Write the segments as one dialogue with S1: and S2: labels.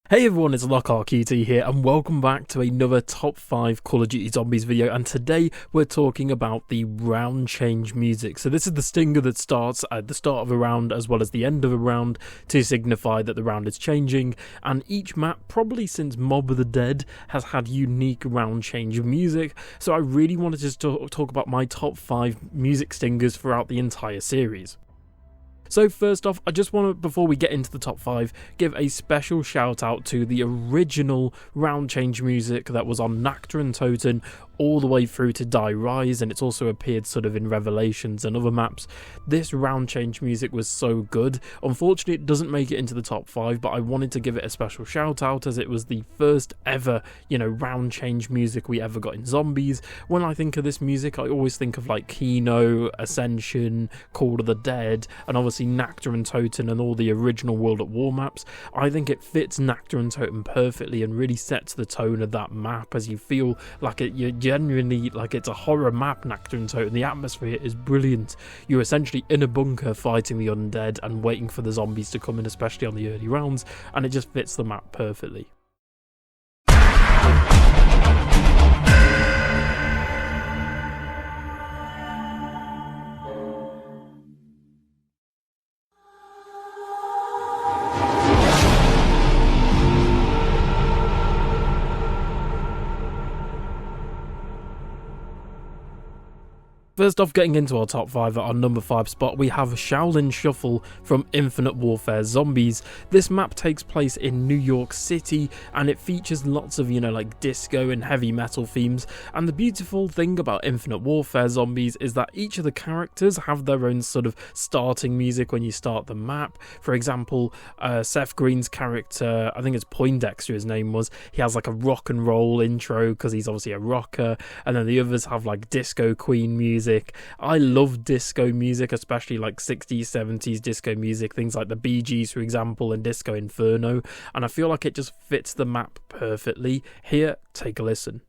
S1: Hey everyone, it's LockRQT here and welcome back to another top 5 Call of Duty Zombies video, and today we're talking about the round change music. So this is the stinger that starts at the start of a round as well as the end of a round to signify that the round is changing, and each map, probably since Mob of the Dead, has had unique round change music, so I really wanted to talk about my top 5 music stingers throughout the entire series. So first off, I just want to, before we get into the top 5, give a special shout out to the original round change music that was on Nacta and Toten all the way through to Die Rise, and it's also appeared sort of in Revelations and other maps. This round change music was so good. Unfortunately, it doesn't make it into the top 5, but I wanted to give it a special shout out as it was the first ever, round change music we ever got in Zombies. When I think of this music, I always think of like Kino, Ascension, Call of the Dead, and obviously Nacta and Toten and all the original World at War maps. I think it fits Nacta and Toten perfectly and really sets the tone of that map, as you feel like you're genuinely like it's a horror map. Nacta and Toten, the atmosphere is brilliant. You're essentially in a bunker fighting the undead and waiting for the zombies to come in, especially on the early rounds, and it just fits the map perfectly. First off, getting into our top 5, at our number 5 spot, we have Shaolin Shuffle from Infinite Warfare Zombies. This map takes place in New York City, and it features lots of, like disco and heavy metal themes. And the beautiful thing about Infinite Warfare Zombies is that each of the characters have their own sort of starting music when you start the map. For example, Seth Green's character, I think it's Poindexter his name was, he has like a rock and roll intro because he's obviously a rocker, and then the others have like disco queen music. I love disco music, especially like 60s, 70s disco music, things like the Bee Gees, for example, and Disco Inferno, and I feel like it just fits the map perfectly. Here, take a listen.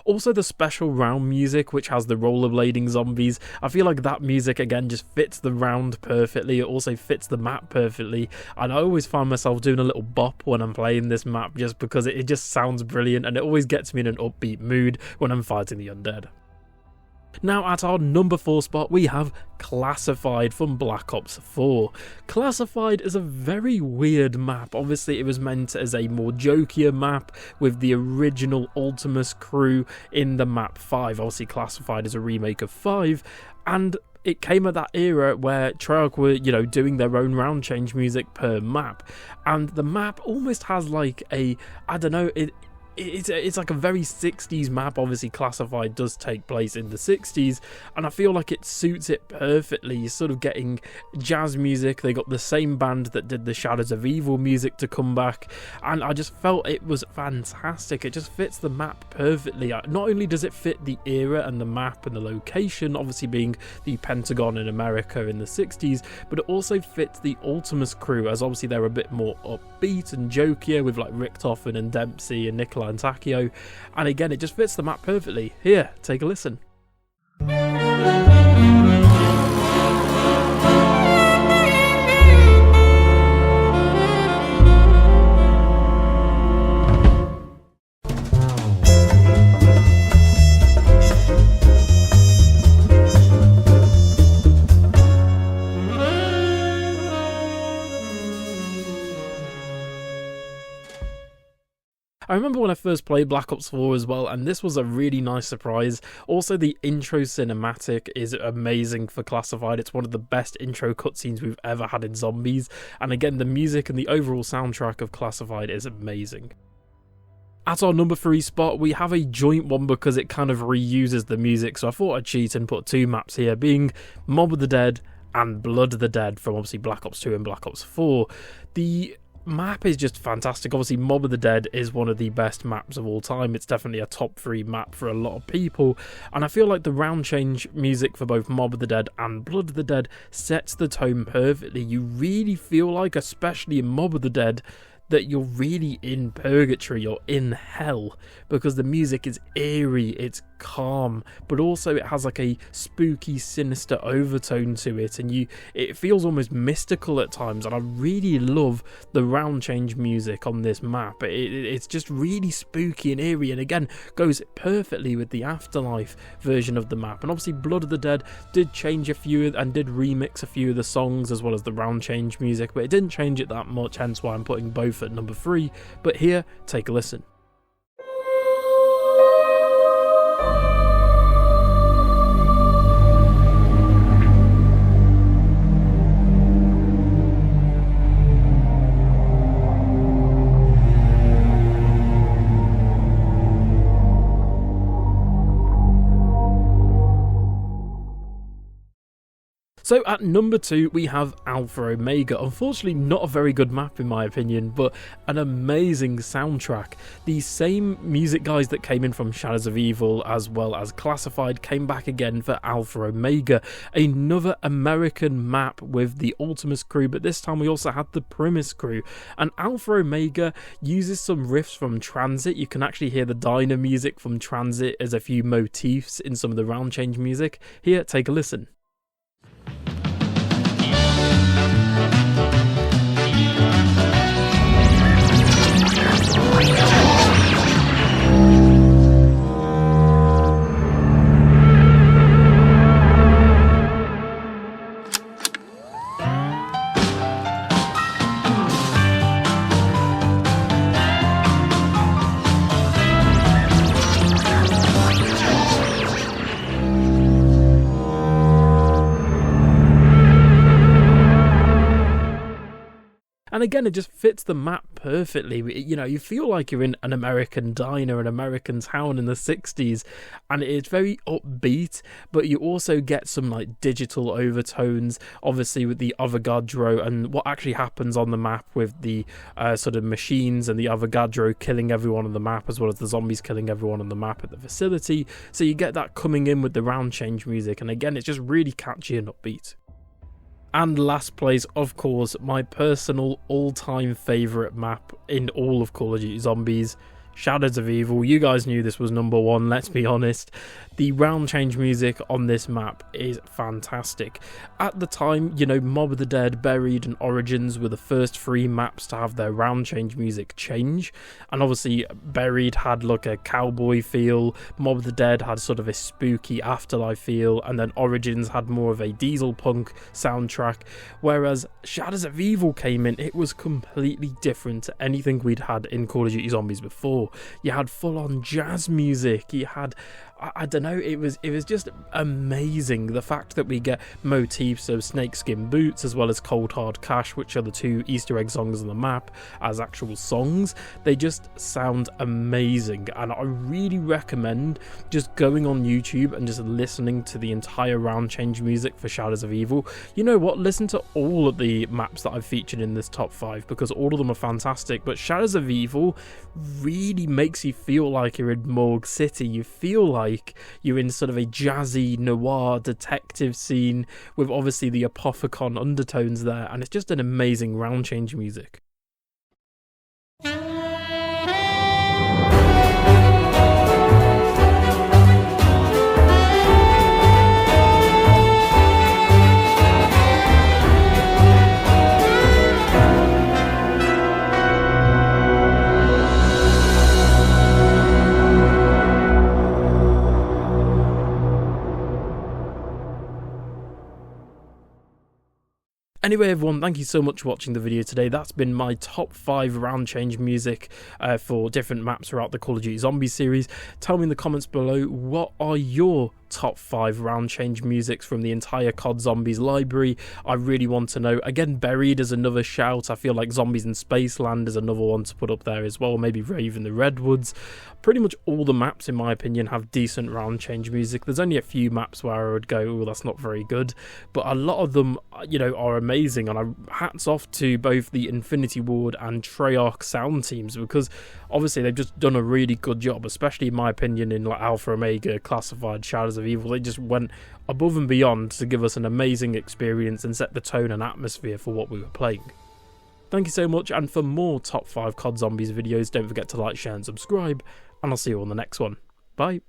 S1: Also, the special round music, which has the rollerblading zombies, I feel like that music again just fits the round perfectly. It also fits the map perfectly, and I always find myself doing a little bop when I'm playing this map just because it just sounds brilliant, and it always gets me in an upbeat mood when I'm fighting the undead. Now at our number 4 spot, we have Classified from Black Ops 4. Classified is a very weird map. Obviously it was meant as a more jokier map with the original Ultimus crew in the map 5. Obviously Classified is a remake of 5, and it came at that era where Treyarch were, doing their own round change music per map, and the map almost has like a, I don't know, it's like a very 60s map. Obviously Classified does take place in the 60s, and I feel like it suits it perfectly. You're sort of getting jazz music. They got the same band that did the Shadows of Evil music to come back, and I just felt it was fantastic. It just fits the map perfectly. Not only does it fit the era and the map and the location, obviously being the Pentagon in America in the 60s, but it also fits the Ultimus crew, as obviously they're a bit more upbeat and jokier with like Richtofen and Dempsey and Nikolai and Takio, and again it just fits the map perfectly. Here, take a listen. I remember when I first played Black Ops 4 as well, and this was a really nice surprise. Also, the intro cinematic is amazing for Classified. It's one of the best intro cutscenes we've ever had in Zombies, and again, the music and the overall soundtrack of Classified is amazing. At our number 3 spot, we have a joint one because it kind of reuses the music, so I thought I'd cheat and put 2 maps here, being Mob of the Dead and Blood of the Dead from obviously Black Ops 2 and Black Ops 4. The map is just fantastic. Obviously, Mob of the Dead is one of the best maps of all time. It's definitely a top 3 map for a lot of people, and I feel like the round change music for both Mob of the Dead and Blood of the Dead sets the tone perfectly. You really feel like, especially in Mob of the Dead, that you're really in purgatory, you're in hell, because the music is eerie, it's calm, but also it has like a spooky, sinister overtone to it, and it feels almost mystical at times. And I really love the round change music on this map. It's just really spooky and eerie, and again goes perfectly with the Afterlife version of the map. And obviously Blood of the Dead did change a few and did remix a few of the songs as well as the round change music, but it didn't change it that much, hence why I'm putting both at number 3. But here, take a listen. So at number 2 we have Alpha Omega. Unfortunately not a very good map in my opinion, but an amazing soundtrack. The same music guys that came in from Shadows of Evil as well as Classified came back again for Alpha Omega. Another American map with the Ultimus crew, but this time we also had the Primus crew. And Alpha Omega uses some riffs from Transit. You can actually hear the diner music from Transit as a few motifs in some of the round change music. Here, take a listen. And again, it just fits the map perfectly. You know, you feel like you're in an American diner, an American town in the 60s, and it's very upbeat, but you also get some like digital overtones, obviously with the Avogadro and what actually happens on the map with the sort of machines and the Avogadro killing everyone on the map, as well as the zombies killing everyone on the map at the facility. So you get that coming in with the round change music, and again, it's just really catchy and upbeat. And last place, of course, my personal all-time favourite map in all of Call of Duty Zombies, Shadows of Evil. You guys knew this was number 1, let's be honest. The round change music on this map is fantastic. At the time, you know, Mob of the Dead, Buried and Origins were the first 3 maps to have their round change music change. And obviously Buried had like a cowboy feel, Mob of the Dead had sort of a spooky Afterlife feel, and then Origins had more of a diesel punk soundtrack. Whereas Shadows of Evil came in, it was completely different to anything we'd had in Call of Duty Zombies before. You had full-on jazz music, you had, I don't know, it was just amazing. The fact that we get motifs of snakeskin boots as well as Cold Hard Cash, which are the 2 Easter egg songs on the map, as actual songs, they just sound amazing. And I really recommend just going on YouTube and just listening to the entire round change music for Shadows of Evil. You know what, listen to all of the maps that I've featured in this top 5, because all of them are fantastic, but Shadows of Evil really makes you feel like you're in Morgue City. You feel like you're in sort of a jazzy noir detective scene with obviously the Apothicon undertones there, and it's just an amazing round change music. Anyway everyone, thank you so much for watching the video today. That's been my top 5 round change music for different maps throughout the Call of Duty Zombies series. Tell me in the comments below, what are your top 5 round change musics from the entire COD Zombies library. I really want to know. Again, Buried is another shout. I feel like Zombies in Spaceland is another one to put up there as well. Maybe Rave in the Redwoods. Pretty much all the maps, in my opinion, have decent round change music. There's only a few maps where I would go, oh, that's not very good. But a lot of them, you know, are amazing. And hats off to both the Infinity Ward and Treyarch sound teams, because obviously they've just done a really good job, especially in my opinion in like Alpha Omega, Classified, Shadows of Evil. They just went above and beyond to give us an amazing experience and set the tone and atmosphere for what we were playing. Thank you so much, and for more top 5 COD Zombies videos, don't forget to like, share and subscribe, and I'll see you on the next one. Bye.